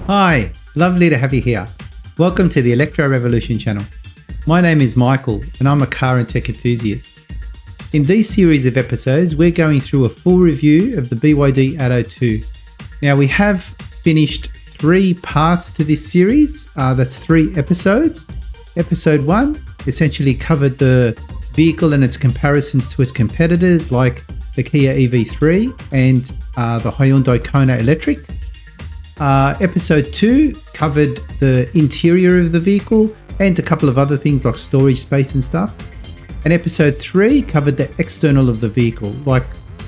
Hi, lovely to have you here. Welcome to the Electro Revolution channel. My name is Michael and I'm a car and tech enthusiast. In these series of episodes, we're going through a full review of the BYD Atto 2. Now we have finished 3 parts to this series, that's 3 episodes. Episode 1 essentially covered the vehicle and its comparisons to its competitors like the Kia EV3 and the Hyundai Kona Electric. Episode 2 covered the interior of the vehicle and a couple of other things like storage space and stuff. And episode 3 covered the external of the vehicle, like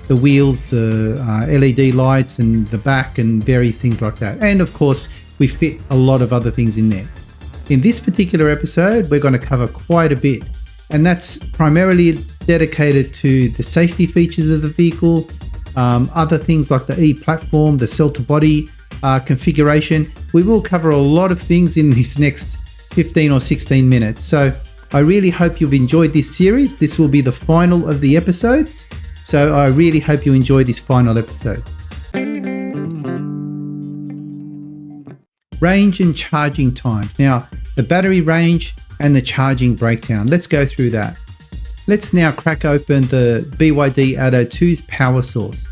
the wheels, the LED lights and the back and various things like that. And of course, we fit a lot of other things in there. In this particular episode, we're going to cover quite a bit, and that's primarily dedicated to the safety features of the vehicle, other things like the E-platform, the cell-to-body configuration. We will cover a lot of things in this next 15 or 16 minutes. So I really hope you've enjoyed this series. This will be the final of the episodes. So I really hope you enjoy this final episode. Range and charging times. Now, the battery range and the charging breakdown. Let's go through that. Let's now crack open the BYD Atto 2's power source.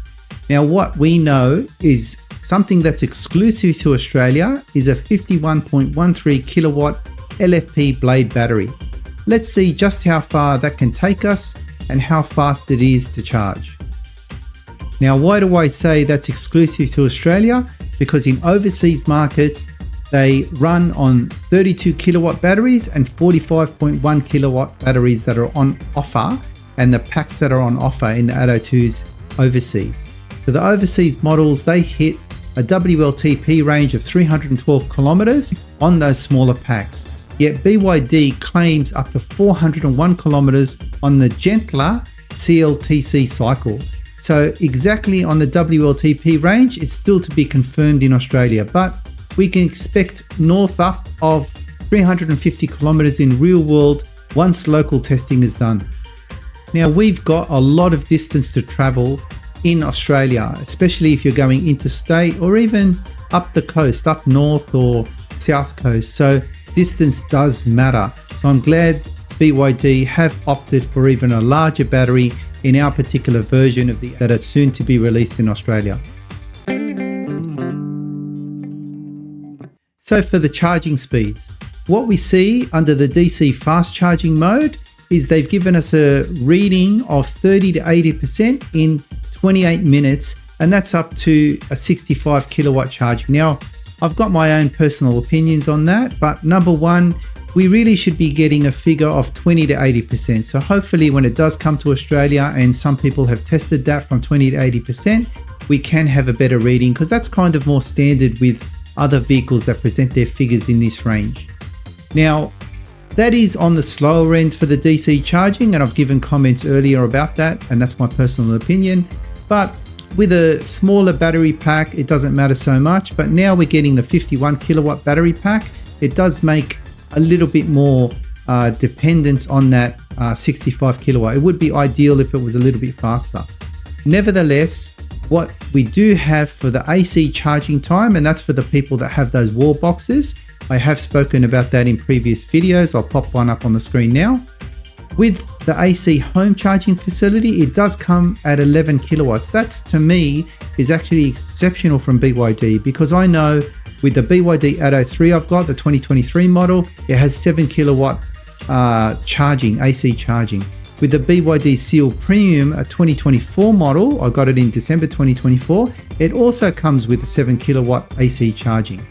Now, what we know is something that's exclusive to Australia is a 51.13 kilowatt LFP Blade Battery. Let's see just how far that can take us and how fast it is to charge. Now, why do I say that's exclusive to Australia? Because in overseas markets, they run on 32 kilowatt batteries and 45.1 kilowatt batteries that are on offer, and the packs that are on offer in the Atto 2s overseas. So the overseas models, they hit a WLTP range of 312 kilometers on those smaller packs. Yet BYD claims up to 401 kilometers on the gentler CLTC cycle. So exactly on the WLTP range, it's still to be confirmed in Australia, but we can expect north up of 350 kilometers in real world once local testing is done. Now we've got a lot of distance to travel in Australia, especially if you're going interstate or even up the coast, up north or south coast. So distance does matter. So I'm glad BYD have opted for even a larger battery in our particular version of the that are soon to be released in Australia. So for the charging speeds, what we see under the DC fast charging mode is they've given us a reading of 30 to 80% in 28 minutes, and that's up to a 65 kilowatt charging. Now, I've got my own personal opinions on that, but number one, we really should be getting a figure of 20 to 80%. So hopefully when it does come to Australia, and some people have tested that from 20 to 80%, we can have a better reading, because that's kind of more standard with other vehicles that present their figures in this range. Now, that is on the slower end for the DC charging, and I've given comments earlier about that, and that's my personal opinion. But with a smaller battery pack, it doesn't matter so much. But now we're getting the 51 kilowatt battery pack. It does make a little bit more dependence on that 65 kilowatt. It would be ideal if it was a little bit faster. Nevertheless, what we do have for the AC charging time, and that's for the people that have those wall boxes. I have spoken about that in previous videos. I'll pop one up on the screen now. With the AC home charging facility, it does come at 11 kilowatts. That's, to me, is actually exceptional from BYD, because I know with the BYD Atto 3 I've got, the 2023 model, it has 7 kilowatt charging, AC charging. With the BYD Seal Premium, a 2024 model, I got it in December 2024, it also comes with a 7 kilowatt AC charging.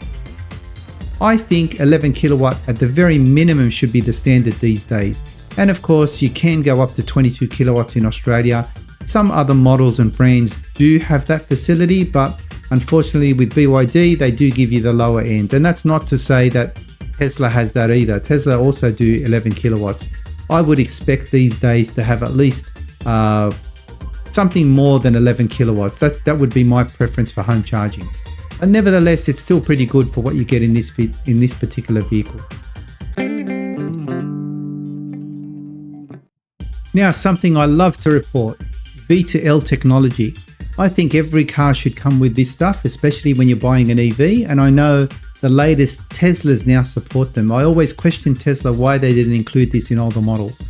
I think 11 kilowatt at the very minimum should be the standard these days. And of course, you can go up to 22 kilowatts in Australia. Some other models and brands do have that facility, but unfortunately with BYD, they do give you the lower end. And that's not to say that Tesla has that either. Tesla also do 11 kilowatts. I would expect these days to have at least something more than 11 kilowatts. That would be my preference for home charging. And nevertheless, it's still pretty good for what you get in this particular vehicle. Now, something I love to report, V2L technology. I think every car should come with this stuff, especially when you're buying an EV. And I know the latest Teslas now support them. I always question Tesla why they didn't include this in older models.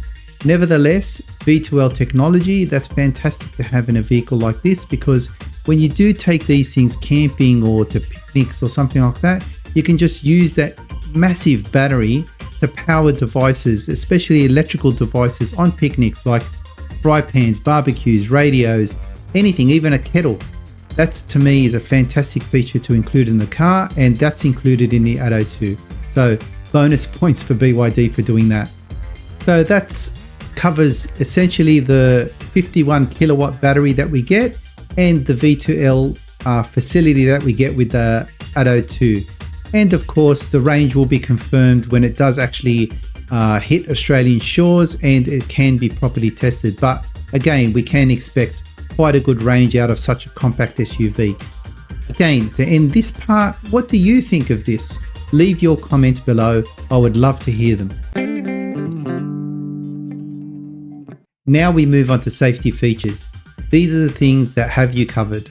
Nevertheless, V2L technology, that's fantastic to have in a vehicle like this, because when you do take these things camping or to picnics or something like that, you can just use that massive battery to power devices, especially electrical devices on picnics like fry pans, barbecues, radios, anything, even a kettle. That to me is a fantastic feature to include in the car, and that's included in the Atto 2. So bonus points for BYD for doing that. So that covers essentially the 51 kilowatt battery that we get and the V2L facility that we get with the Atto 2. And of course, the range will be confirmed when it does actually hit Australian shores and it can be properly tested. But again, we can expect quite a good range out of such a compact SUV. Again, to end this part, what do you think of this? Leave your comments below. I would love to hear them. Now we move on to safety features. These are the things that have you covered.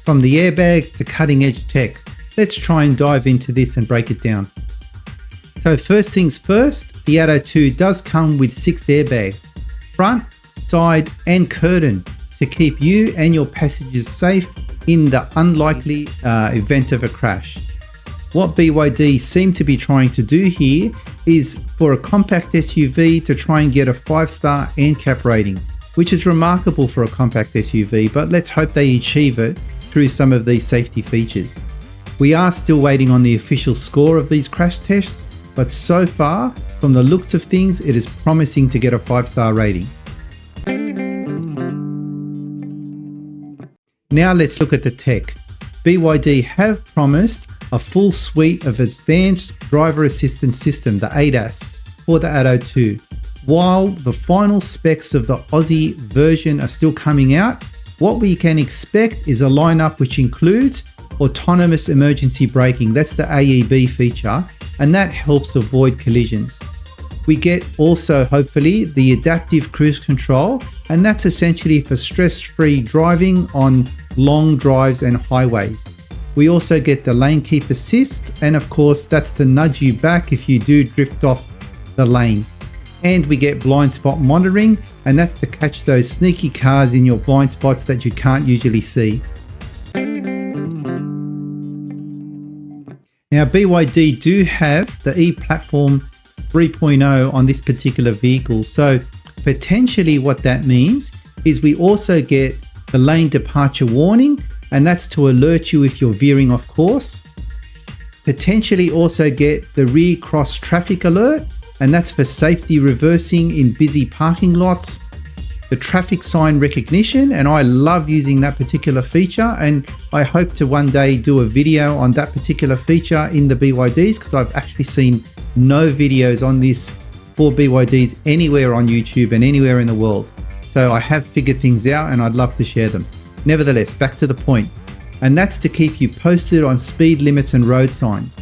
From the airbags to cutting edge tech, let's try and dive into this and break it down. So first things first, the Atto 2 does come with 6 airbags, front, side and curtain, to keep you and your passengers safe in the unlikely event of a crash. What BYD seem to be trying to do here is for a compact SUV to try and get a 5-star NCAP rating, which is remarkable for a compact SUV, but let's hope they achieve it through some of these safety features. We are still waiting on the official score of these crash tests, but so far, from the looks of things, it is promising to get a 5-star rating. Now let's look at the tech. BYD have promised a full suite of advanced driver assistance system, the ADAS, for the Atto 2. While the final specs of the Aussie version are still coming out, what we can expect is a lineup which includes autonomous emergency braking. That's the AEB feature, and that helps avoid collisions. We get also, hopefully, the adaptive cruise control, and that's essentially for stress-free driving on long drives and highways. We also get the lane keep assist, and of course that's to nudge you back if you do drift off the lane. And we get blind spot monitoring, and that's to catch those sneaky cars in your blind spots that you can't usually see. Now BYD do have the e-platform 3.0 on this particular vehicle, so potentially what that means is we also get the lane departure warning, and that's to alert you if you're veering off course. Potentially also get the rear cross traffic alert, and that's for safety reversing in busy parking lots. The traffic sign recognition, and I love using that particular feature, and I hope to one day do a video on that particular feature in the BYDs, because I've actually seen no videos on this for BYDs anywhere on YouTube and anywhere in the world. So I have figured things out and I'd love to share them. Nevertheless, back to the point, and that's to keep you posted on speed limits and road signs.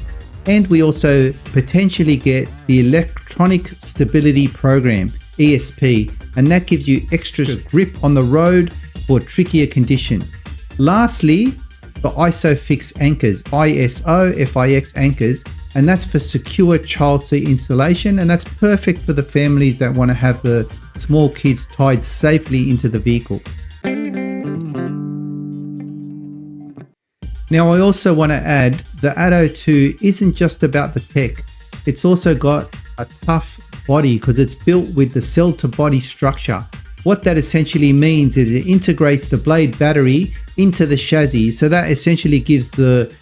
And we also potentially get the Electronic Stability Program, ESP, and that gives you extra grip on the road for trickier conditions. Lastly, the ISOFIX anchors, ISOFIX anchors, and that's for secure child seat installation, and that's perfect for the families that want to have the small kids tied safely into the vehicle. Now I also want to add, the Atto 2 isn't just about the tech, it's also got a tough body because it's built with the cell to body structure. What that essentially means is it integrates the Blade battery into the chassis, so that essentially gives the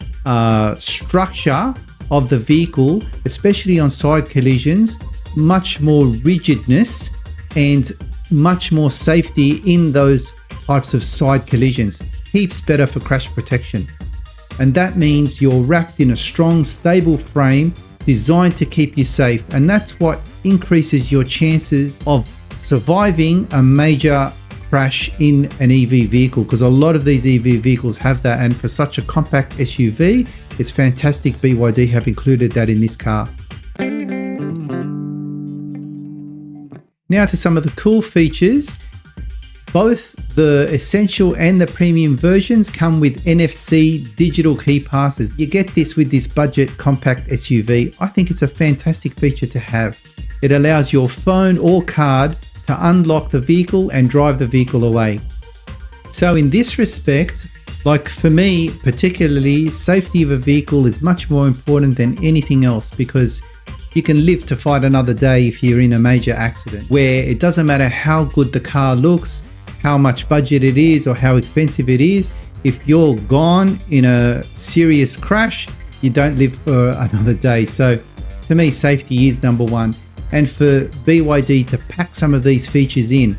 structure of the vehicle, especially on side collisions, much more rigidness and much more safety in those types of side collisions. Heaps better for crash protection. And that means you're wrapped in a strong, stable frame designed to keep you safe, and that's what increases your chances of surviving a major crash in an EV vehicle, because a lot of these EV vehicles have that, and for such a compact SUV, it's fantastic BYD have included that in this car. Now to some of the cool features. Both the Essential and the Premium versions come with NFC digital key passes. You get this with this budget compact SUV. I think it's a fantastic feature to have. It allows your phone or card to unlock the vehicle and drive the vehicle away. So in this respect, like for me particularly, safety of a vehicle is much more important than anything else, because you can live to fight another day if you're in a major accident, where it doesn't matter how good the car looks, how much budget it is, or how expensive it is. If you're gone in a serious crash, you don't live for another day. So to me, safety is number one. And for BYD to pack some of these features in,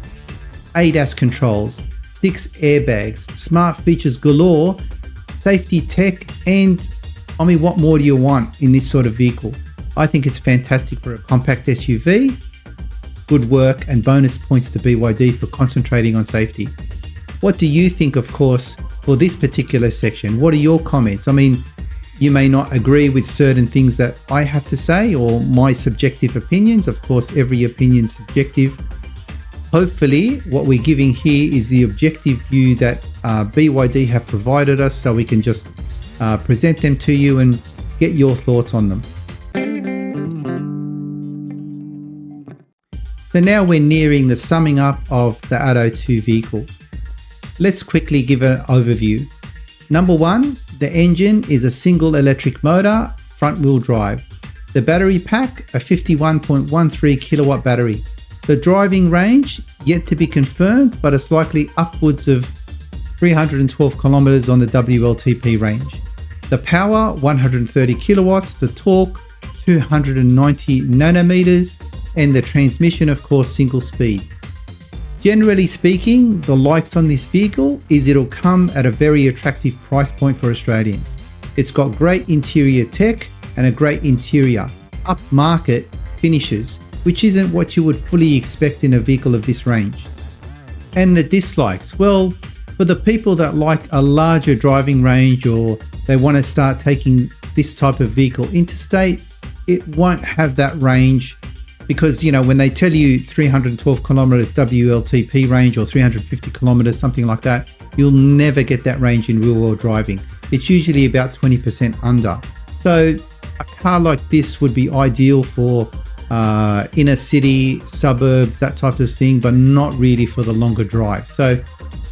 ADAS controls, 6 airbags, smart features galore, safety tech, and I mean, what more do you want in this sort of vehicle? I think it's fantastic for a compact SUV. Good work, and bonus points to BYD for concentrating on safety. What do you think, of course, for this particular section? What are your comments? I mean, you may not agree with certain things that I have to say or my subjective opinions. Of course, every opinion is subjective. Hopefully, what we're giving here is the objective view that BYD have provided us, so we can just present them to you and get your thoughts on them. So now we're nearing the summing up of the Atto 2 vehicle. Let's quickly give an overview. Number one, the engine is a single electric motor, front wheel drive. The battery pack, a 51.13 kilowatt battery. The driving range, yet to be confirmed, but it's likely upwards of 312 kilometers on the WLTP range. The power, 130 kilowatts. The torque, 290 nanometers. And the transmission, of course, single speed. Generally speaking, the likes on this vehicle is it'll come at a very attractive price point for Australians. It's got great interior tech and a great interior, upmarket finishes, which isn't what you would fully expect in a vehicle of this range. And the dislikes, well, for the people that like a larger driving range, or they want to start taking this type of vehicle interstate, it won't have that range. Because, you know, when they tell you 312 kilometers WLTP range or 350 kilometers, something like that, you'll never get that range in real world driving. It's usually about 20% under. So a car like this would be ideal for inner city, suburbs, that type of thing, but not really for the longer drive. So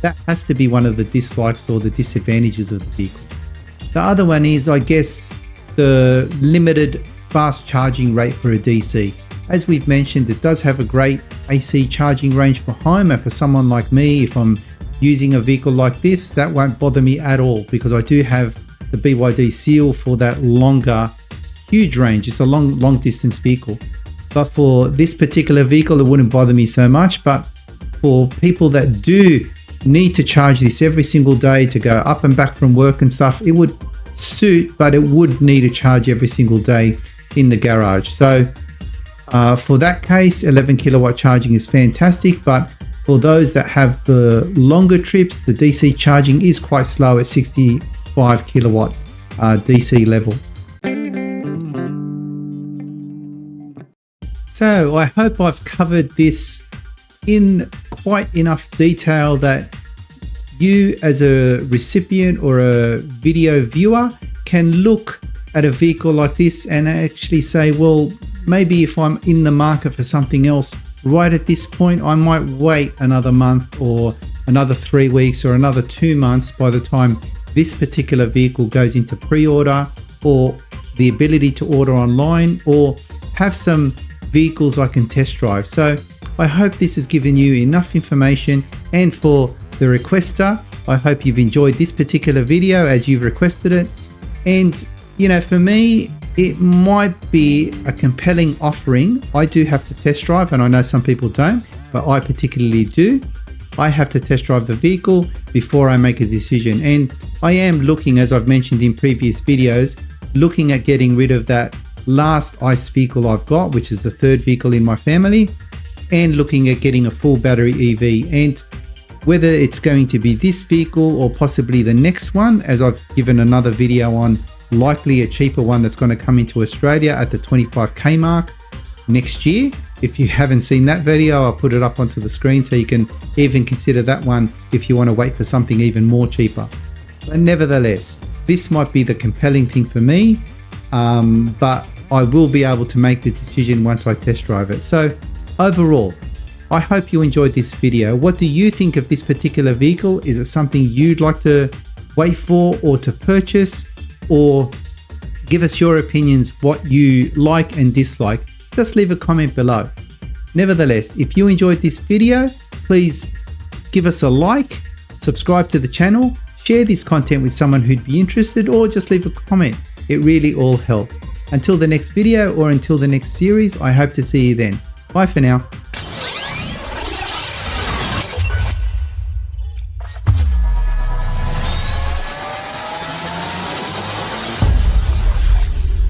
that has to be one of the dislikes or the disadvantages of the vehicle. The other one is, I guess, the limited fast charging rate for a DC. As we've mentioned, it does have a great AC charging range for home, and for someone like me, if I'm using a vehicle like this, that won't bother me at all, because I do have the BYD seal for that longer, huge range. It's a long distance vehicle. But for this particular vehicle, it wouldn't bother me so much. But for people that do need to charge this every single day to go up and back from work and stuff, it would suit, but it would need a charge every single day in the garage. So for that case, 11 kilowatt charging is fantastic, but for those that have the longer trips, the DC charging is quite slow at 65 kilowatt DC level. So I hope I've covered this in quite enough detail that you as a recipient or a video viewer can look at a vehicle like this and actually say, well, maybe if I'm in the market for something else right at this point, I might wait another month or another 3 weeks or another 2 months by the time this particular vehicle goes into pre-order, or the ability to order online, or have some vehicles I can test drive. So I hope this has given you enough information, and for the requester, I hope you've enjoyed this particular video as you've requested it. And you know, for me, it might be a compelling offering. I do have to test drive, and I know some people don't, but I particularly do. I have to test drive the vehicle before I make a decision. And I am looking, as I've mentioned in previous videos, looking at getting rid of that last ICE vehicle I've got, which is the third vehicle in my family, and looking at getting a full battery EV. And whether it's going to be this vehicle or possibly the next one, as I've given another video on, likely a cheaper one that's going to come into Australia at the 25k mark next year. If you haven't seen that video, I'll put it up onto the screen so you can even consider that one if you want to wait for something even more cheaper. But nevertheless, this might be the compelling thing for me, but I will be able to make the decision once I test drive it. So overall, I hope you enjoyed this video. What do you think of this particular vehicle? Is it something you'd like to wait for or to purchase? Or give us your opinions, what you like and dislike. Just leave a comment below. Nevertheless, if you enjoyed this video, please give us a like, subscribe to the channel, share this content with someone who'd be interested, or just leave a comment. It really all helps. Until the next video or until the next series, I hope to see you then. Bye for now.